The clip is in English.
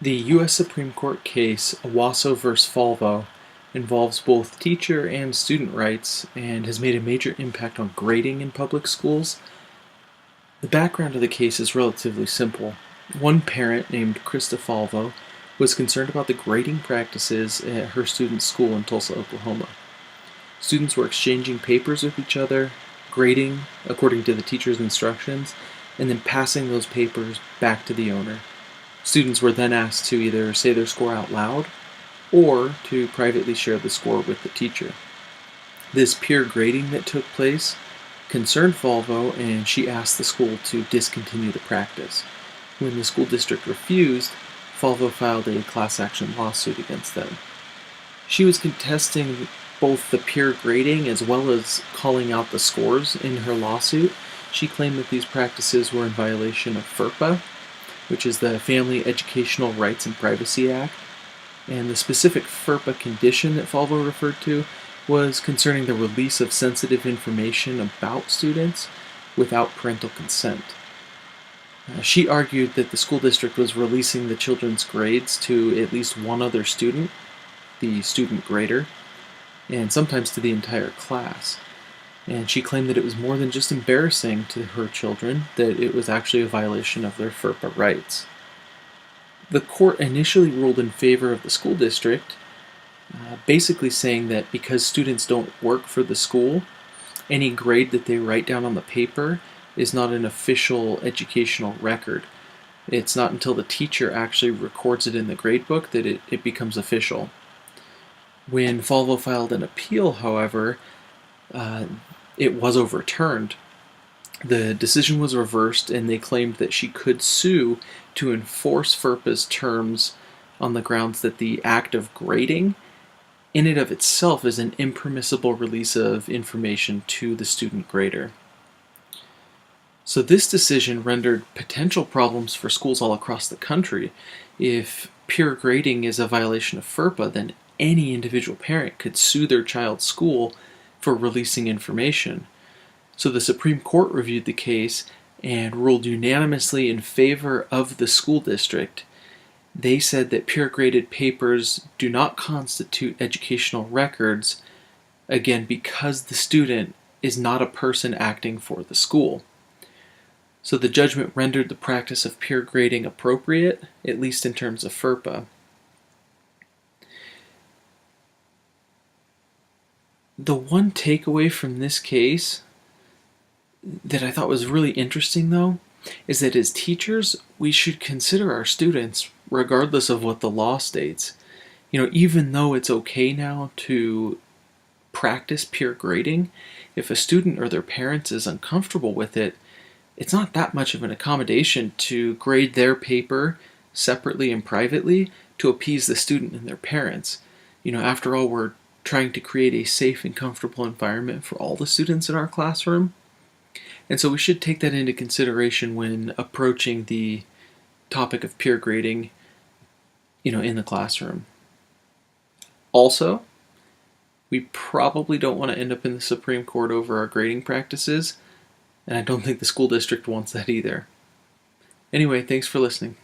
The U.S. Supreme Court case Owasso v. Falvo involves both teacher and student rights and has made a major impact on grading in public schools. The background of the case is relatively simple. One parent named Krista Falvo was concerned about the grading practices at her student's school in Tulsa, Oklahoma. Students were exchanging papers with each other, grading according to the teacher's instructions, and then passing those papers back to the owner. Students were then asked to either say their score out loud or to privately share the score with the teacher. This peer grading that took place concerned Falvo, and she asked the school to discontinue the practice. When the school district refused, Falvo filed a class action lawsuit against them. She was contesting both the peer grading as well as calling out the scores in her lawsuit. She claimed that these practices were in violation of FERPA, which is the Family Educational Rights and Privacy Act, and the specific FERPA condition that Falvo referred to was concerning the release of sensitive information about students without parental consent. She argued that the school district was releasing the children's grades to at least one other student, the student grader, and sometimes to the entire class. And she claimed that it was more than just embarrassing to her children, that it was actually a violation of their FERPA rights. The court initially ruled in favor of the school district, basically saying that because students don't work for the school, any grade that they write down on the paper is not an official educational record. It's not until the teacher actually records it in the gradebook that it becomes official. When Falvo filed an appeal, however, it was overturned. The decision was reversed, and they claimed that she could sue to enforce FERPA's terms on the grounds that the act of grading in and of itself is an impermissible release of information to the student grader. So this decision rendered potential problems for schools all across the country. If peer grading is a violation of FERPA, then any individual parent could sue their child's school for releasing information. So the Supreme Court reviewed the case and ruled unanimously in favor of the school district. They said that peer-graded papers do not constitute educational records, again, because the student is not a person acting for the school. So the judgment rendered the practice of peer grading appropriate, at least in terms of FERPA. The one takeaway from this case that I thought was really interesting, though, is that as teachers, we should consider our students regardless of what the law states. Even though it's okay now to practice peer grading, if a student or their parents is uncomfortable with it, it's not that much of an accommodation to grade their paper separately and privately to appease the student and their parents. After all, we're trying to create a safe and comfortable environment for all the students in our classroom. And so we should take that into consideration when approaching the topic of peer grading, in the classroom. Also, we probably don't want to end up in the Supreme Court over our grading practices, and I don't think the school district wants that either. Anyway, thanks for listening.